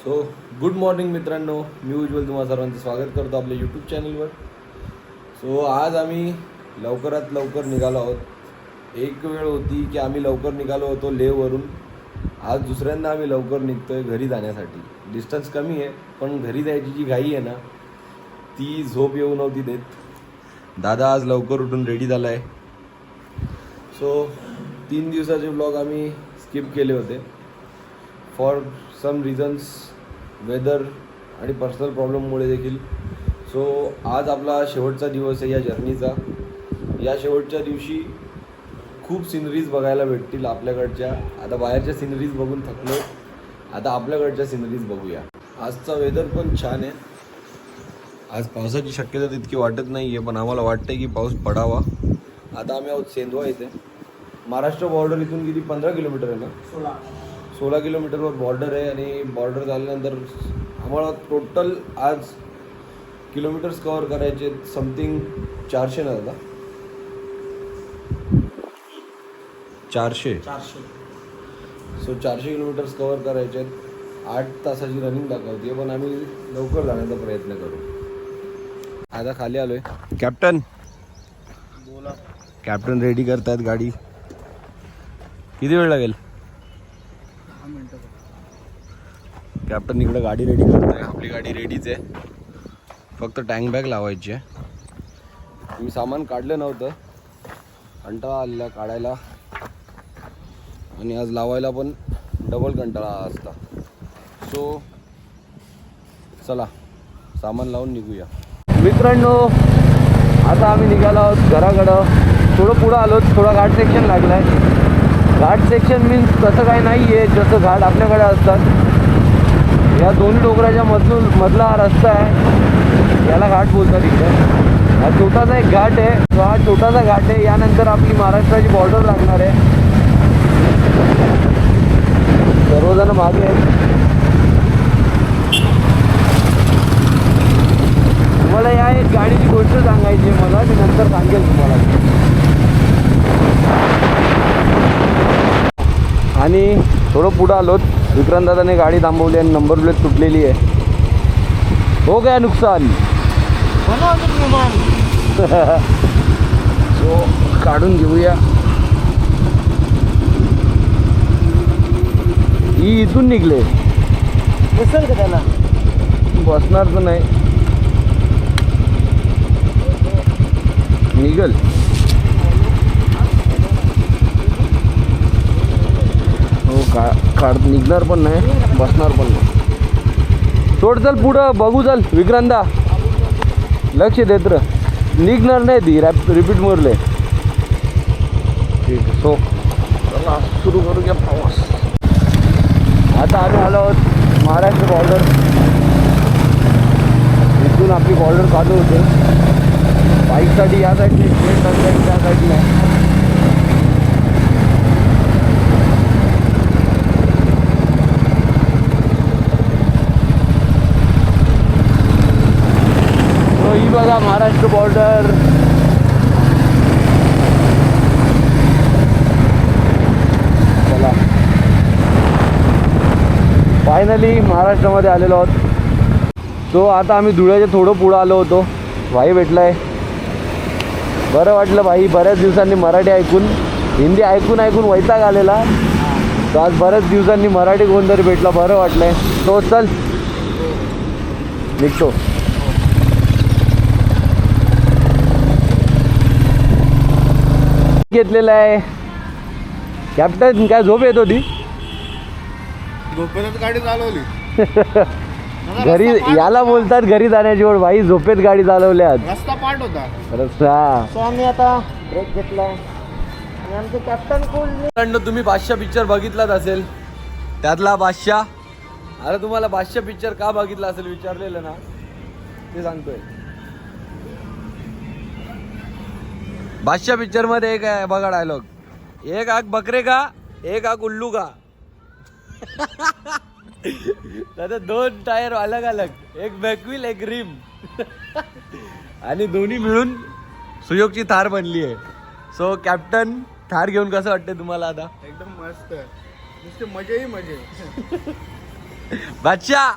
So good morning मित्रांनो, मी उज्ज्वल तुम्हा सर्वांचं स्वागत करतो आपल्या यूट्यूब चॅनलवर. सो आज आम्ही लवकरात लवकर निघालो आहोत. एक वेळ होती की आम्ही लवकर निघालो होतो लेहवरून. आज दुसऱ्यांदा आम्ही लवकर निघतो आहे घरी जाण्यासाठी. डिस्टन्स कमी आहे पण घरी जायची जी घाई आहे ना ती झोप येऊ नव्हती देत. दादा आज लवकर उठून रेडी झाला आहे. सो 3 दिवसाचे ब्लॉग आम्ही स्किप केले होते फॉर सम रिझन्स, वेदर आणि पर्सनल प्रॉब्लेममुळे देखील. सो आज आपला शेवटचा दिवस आहे या जर्नीचा. या शेवटच्या दिवशी खूप सिनरीज बघायला भेटतील आपल्याकडच्या. आता बाहेरच्या सिनरीज बघून थकलो, आता आपल्याकडच्या सिनरीज बघूया. आजचा वेदर पण छान आहे. आज पावसाची शक्यता तितकी वाटत नाही आहे पण आम्हाला वाटतं की पाऊस पडावा. आता आम्ही आहोत सेंधवा इथे. महाराष्ट्र बॉर्डर इथून किती 15 किलोमीटर आहे ना? 16 किलोमीटरवर बॉर्डर आहे. आणि बॉर्डर झाल्यानंतर आम्हाला टोटल आज किलोमीटर्स कवर करायचे समथिंग 400 ना दादा? 400. सो 400 किलोमीटर्स कवर करायचे आहेत. 8 तासाची रनिंग दाखवते पण आम्ही लवकर जाण्याचा प्रयत्न करू. आता खाली आलोय. कॅप्टन बोला. कॅप्टन रेडी करतायत गाडी. किती वेळ लागेल? कॅप्टन इकडे गाडी रेडी करतोय. आपली गाडी रेडीच आहे, फक्त टँक बॅग लावायची आहे. मी सामान काढलं नव्हतं, कंटाळा आलेला काढायला आणि आज लावायला पण डबल कंटाळा असता. सो चला सामान लावून निघूया. मित्रांनो आता आम्ही निघालो आहोत घराकडं. थोडं पुढं आलो, थोडा घाट सेक्शन लागला आहे. घाट सेक्शन मीन्स तसं काही नाही आहे जसं घाट आपल्याकडे असतात. या दोन्ही डोंगराच्या मधला हा रस्ता आहे, याला घाट बोलतात इकडे. हा छोटासा एक घाट आहे. तो हा छोटासा घाट आहे. यानंतर आपली महाराष्ट्राची बॉर्डर लागणार आहे. सर्वजण मागे आहेत. तुम्हाला या एक गाडीची गोष्ट सांगायची आहे मला, मी नंतर सांगेल तुम्हाला. आणि थोडं पुढं आलोत. विक्रांत दादाने गाडी थांबवली आणि नंबर प्लेट तुटलेली आहे. हो गया नुकसान. सो काढून घेऊया. ही इथून निघले, बसेल का त्याला? बसणार तर नाही, निघल. हो काढ निघणार पण नाही, बसणार पण नाही. सोड, चल पुढं बघू. चल विक्रांता, लक्ष देत र. निघणार नाही ती, रिपीट मोरले. ठीक आहे. सो चला सुरू करूया प्रवास. आता आम्ही आलो आहोत महाराष्ट्र बॉर्डर. इथून आपली बॉर्डर चालू होते. बाईकसाठी या साईडने, स्टेट साईड त्या साईडने. ही बघा महाराष्ट्र बॉर्डर. चला फायनली महाराष्ट्रामध्ये आलेलो आहोत. सो आता आम्ही धुळ्याच्या थोडं पुढं आलो होतो. भाई भेटलाय, बरं वाटलं भाई. बऱ्याच दिवसांनी मराठी ऐकून, हिंदी ऐकून वैताग आलेला. तर आज बऱ्याच दिवसांनी मराठी कोणतरी भेटला, बरं वाटलंय. तो चल निघतो. घेतलेला आहे. कॅप्टन काय झोप येत होती? झोपेतच गाडी चालवली. घरी याला बोलतात घरी जाण्याची ओढ. भाई झोपेत गाडी चालवल्यात. रस्ता पाठ होता. रस्ता. सो आम्ही आता ब्रेक घेतला आणि आमचे कॅप्टन कोण. तुम्ही बादशाह पिक्चर बघितलाच असेल, त्यातला बादशाह. अरे तुम्हाला बादशाह पिक्चर का बघितला असेल विचारलेलं ना, ते सांगतोय. बादशाह पिक्चर मध्ये एक आहे बघा डायलॉग, एक आग बकरे का, एक आग उल्लू का. त्याचा 2 टायर अलग अलग, एक बॅकव्हील एक रिम. आणि दोन्ही मिळून सुयोगची थार बनली आहे. सो कॅप्टन, थार घेऊन कसं वाटतंय तुम्हाला आता? एकदम मस्त, नुसते मजे ही मजे. बादशाह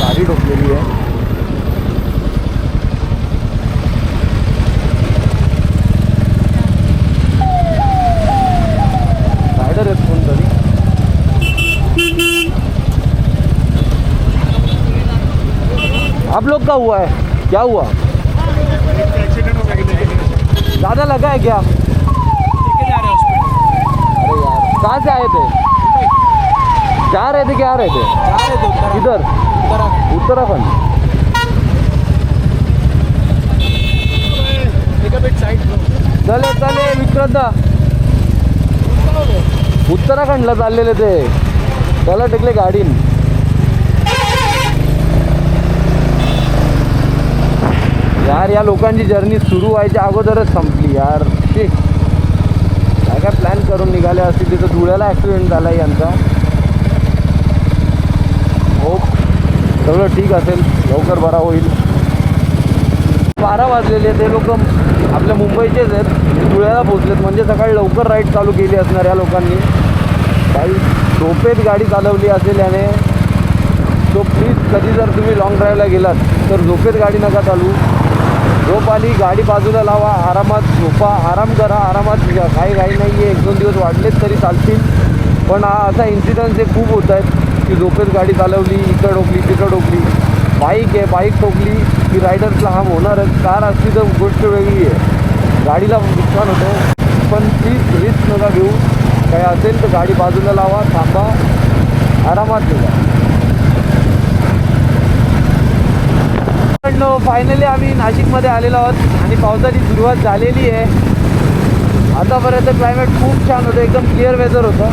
गाडी ठोकलेली आहे. रायडर आहेत कोणतरी. आप लोग का हुआ है? क्या हुआ? ज़्यादा लगा है क्या? अरे यार, कहाँ से आए थे? जा रहे थे क्या? आ रहे थे इधर उत्तराखंड. चले चले विक्रांता, उत्तराखंडला चाललेले ते. त्याला टेकले गाडीन. यार या लोकांची जर्नी सुरू व्हायच्या अगोदरच संपली यार. काय काय प्लॅन करून निघाले असतील. तिथं धुळ्याला ॲक्सिडेंट झाला यांचा. हो सगळं ठीक असेल, लवकर बरा होईल. 12 वाजलेले. ते लोक आपल्या मुंबईचेच आहेत, धुळ्याला पोचलेत. म्हणजे सकाळी लवकर राईड चालू केली असणार या लोकांनी. काही झोपेत गाडी चालवली असेल याने. सो प्लीज कधी जर तुम्ही लॉंग ड्राईव्हला गेलात तर झोपेत गाडी नका चालू. झोप आली गाडी बाजूला लावा, आरामात झोपा, आराम करा, आरामात घ्या. काही नाही आहे, 1-2 दिवस वाढलेत तरी चालतील. पण हा असा इन्सिडन्स हे खूप होत आहेत की झोपेत गाडी चालवली, इकडं ठोकली तिकडं ठोकली. बाईक आहे, बाईक ठोकली की रायडर्सला हाम होणारच. कार असली तर गोष्ट वेगळी आहे, गाडीला नुकसान होतं. पण प्लीज रिस्क नका घेऊ. काय असेल तर गाडी बाजूला लावा, थांबा, आरामात निघा. फायनली आम्ही नाशिकमध्ये आलेलो आहोत आणि पावसाची सुरुवात झालेली आहे. आतापर्यंत क्लायमेट खूप छान होतं, एकदम क्लिअर वेदर होतं,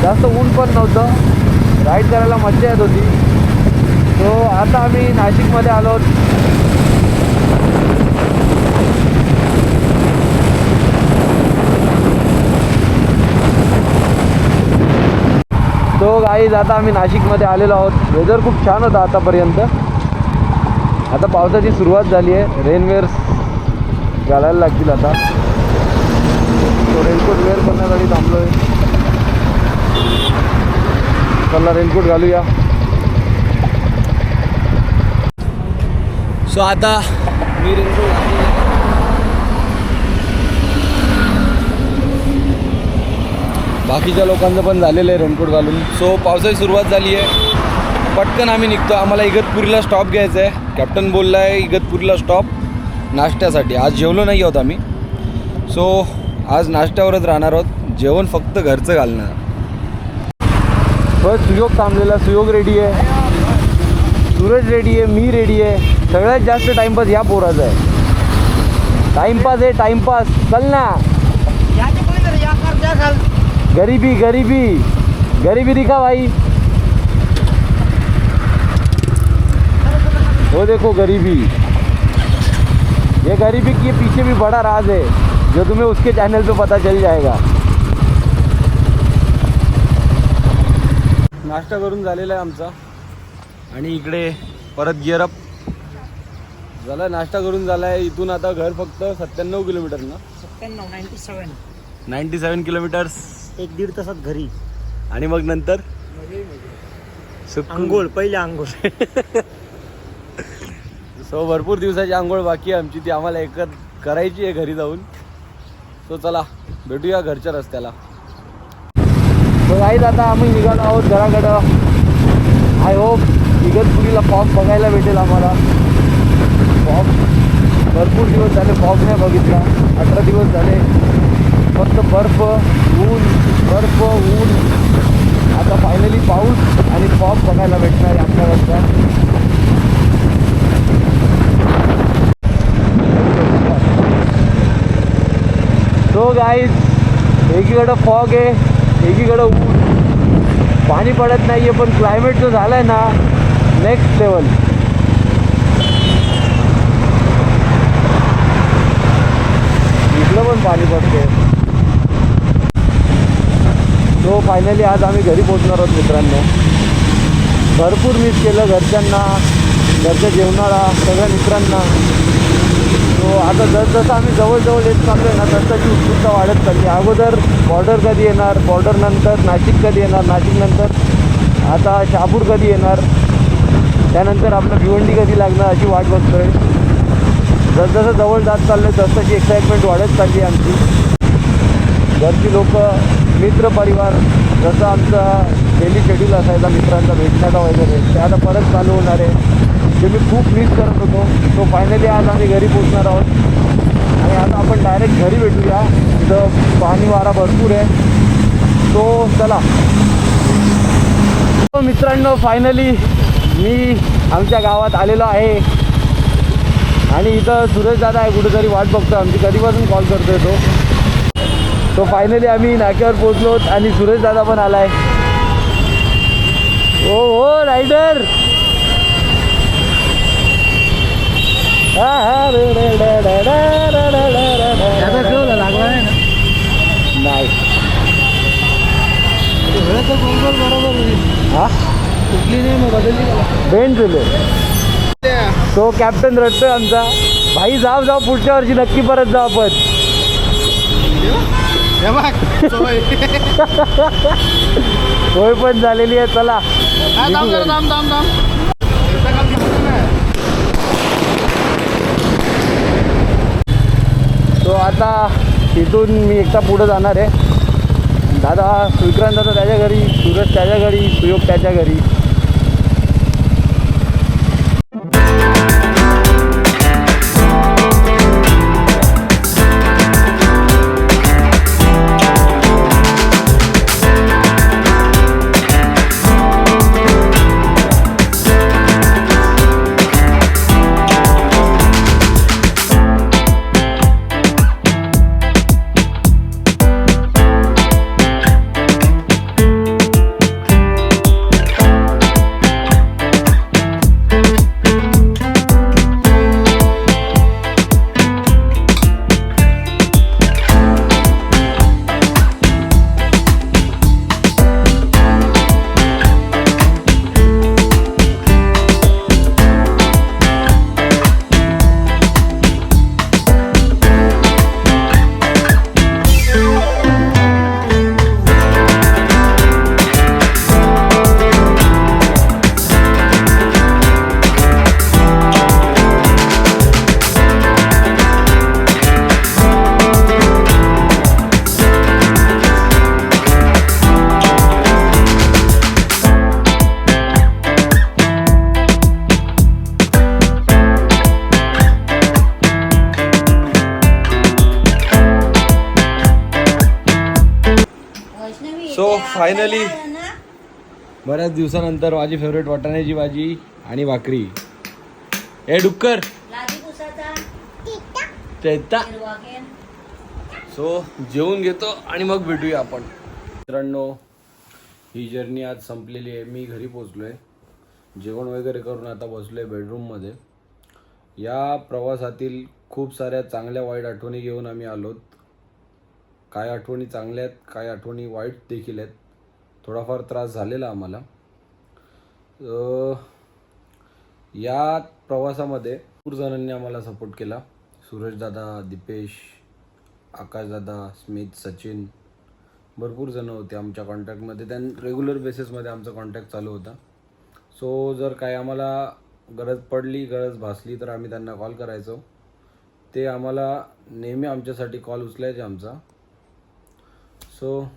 जास्त ऊन पण नव्हतं. राईड करायला मजा येत होती. सो आता आम्ही नाशिकमध्ये आलो आहोत. सो गाईज आता आम्ही नाशिकमध्ये आलेलो आहोत. वेदर खूप छान होता आतापर्यंत. आता पावसाची सुरुवात झाली आहे. रेनवेअर्स घालायला लागतील आता. तो रेनकोट वेअर करण्यासाठी थांबलो आहे. चला रेनकोट घालूया. सो आता मी रेनकोट घालूया. बाकीच्या लोकांचं पण झालेलं आहे रेनकोट घालून. सो पावसाची सुरुवात झाली आहे. पटकन आम्ही निघतो. आम्हाला इगतपुरीला स्टॉप घ्यायचा आहे. कॅप्टन बोलला आहे इगतपुरीला स्टॉप नाश्त्यासाठी. आज जेवलो नाही आहोत आम्ही. सो आज नाश्त्यावरच राहणार आहोत. जेवण फक्त घरचं घालणार. बस सुयोग थांबलेला. सुयोग रेडी आहे, सूरज रेडी आहे, मी रेडी आहे. सगळ्यात जास्त टाईमपास या पोराचा आहे. टाईमपास आहे, टाईमपास. चल ना. गरीबी गरीबी गरीबी दिखा भाई. वो देखो गरीबी. ये गरीबी के पीछे भी बड़ा राज है जो तुम्हें उसके चैनल पे पता चल जाएगा. नाश्ता करून झालेला आहे आमचा आणि इकडे परत गिअर अप झाला. नाश्ता करून झाला आहे. इथून आता घर फक्त 97 किलोमीटर ना. 97 किलोमीटर्स. 1-1.5 तासात घरी. आणि मग नंतर आंघोळ, पहिले आंघोळ. सो भरपूर दिवसाची आंघोळ बाकी आहे आमची. ती आम्हाला एकच करायची आहे घरी जाऊन. सो चला भेटूया घरच्या रस्त्याला. सो गाईज आता आम्ही निघालो आहोत घराकडं. आय होप इगतपुरीला फॉग बघायला भेटेल आम्हाला. फॉग भरपूर दिवस झाले फॉग नाही बघितला. 18 दिवस झाले फक्त बर्फ, ऊन, बर्फ, ऊन. आता फायनली पाऊस आणि फॉग बघायला भेटणार आहे आपल्या रस्त्यात. सो गाईज एकीकडं फॉग आहे, एकीकडं ऊन. पाणी पडत नाही आहे, पण क्लायमेट जो झाला आहे ना नेक्स्ट लेवल. इकडं पण पाणी पडते. सो फायनली आज आम्ही घरी पोचणार आहोत मित्रांनो. भरपूर मिस केलं घरच्यांना, घरच्या जेवणाला, सगळ्या मित्रांना. तो आता जसं आम्ही जवळजवळ येत चाललो आहे ना तसं ती उत्सुकता वाढत चालली. अगोदर बॉर्डर कधी येणार, बॉर्डर नंतर नाशिक कधी येणार, नाशिक नंतर आता शहापूर कधी येणार, त्यानंतर आपलं भिवंडी कधी लागणार अशी वाट बघतोय. जसजसं जवळ जात चाललं आहे तसं एक्साइटमेंट वाढत चालली आहे आमची. घरची लोक, मित्र परिवार, जसं आमचा डेली शेड्यूल असायचा मित्रांचा भेटण्याचा वगैरे ते आता परत चालू होणार आहे. जे मी खूप मिस करत होतो तो फायनली आज आम्ही घरी पोचणार आहोत. आणि आता आपण डायरेक्ट घरी भेटूया. तिथं पाणी वारा भरपूर आहे. तो चला मित्रांनो, फायनली मी आमच्या गावात आलेलो आहे. आणि इथं सुरेश दादा आहे कुठेतरी वाट बघतो आमची, कधीपासून कॉल करतोय तो फायनली आम्ही नाक्यावर पोचलो आणि सुरेश दादा पण आलाय. ओ हो रायडर. नाही बेंड दिले. तो कॅप्टन रडतोय आमचा. भाई जाऊ पुढच्या वर्षी नक्की परत जाऊ आपण. सोय पण झालेली आहे. चला तो आता तिथून मी एकटा पुढे जाणार आहे. दादा विक्रांत दादा त्याच्या घरी, सूरज त्याच्या घरी, सुयोग त्याच्या घरी. सो फायनली बऱ्याच दिवसानंतर माझी फेवरेट वाटाण्याची भाजी आणि भाकरी. ए डुक्कर चैता. सो जेवून घेतो आणि मग भेटूया आपण. मित्रांनो, ही जर्नी आज संपलेली आहे. मी घरी पोचलो आहे. जेवण वगैरे करून आता बसलो आहे बेडरूममध्ये. या प्रवासातील खूप साऱ्या चांगल्या वाईट आठवणी घेऊन आम्ही आलोत. काय आठवणी चांगल्या आहेत, काय आठवणी वाईट देखील आहेत. थोडाफार त्रास झालेला आम्हाला. या प्रवासामध्ये भरपूर जणांनी आम्हाला सपोर्ट केला. सूरजदादा, दीपेश, आकाशदादा, स्मित, सचिन, भरपूर जण होते आमच्या कॉन्टॅक्टमध्ये. रेग्युलर बेसिसमध्ये आमचा कॉन्टॅक्ट चालू होता. सो जर काय आम्हाला गरज पडली, गरज भासली तर आम्ही त्यांना कॉल करायचो. ते आम्हाला नेहमी आमच्यासाठी कॉल उचलायचे आमचा. सो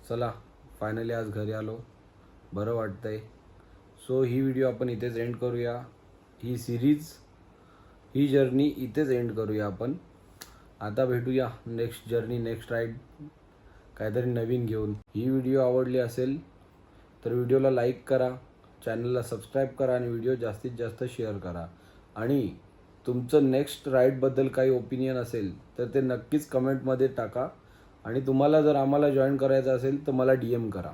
चला फायनली आज घरी आलो, बरं वाटतंय. सो ही व्हिडिओ आपण इथेच एंड करूया. ही सिरीज, ही जर्नी इथेच एंड करूया आपण. आता भेटूया नेक्स्ट जर्नी, नेक्स्ट राईड काहीतरी नवीन घेऊन. ही व्हिडिओ आवडली असेल तर व्हिडिओला लाईक करा, चॅनलला सबस्क्राईब करा आणि व्हिडिओ जास्तीत जास्त शेअर करा. आणि तुमचं नेक्स्ट राईडबद्दल काही ओपिनियन असेल तर ते नक्कीच कमेंटमध्ये टाका. आणि तुम्हाला जर आम्हाला जॉईन करायचं असेल तर मला DM करा.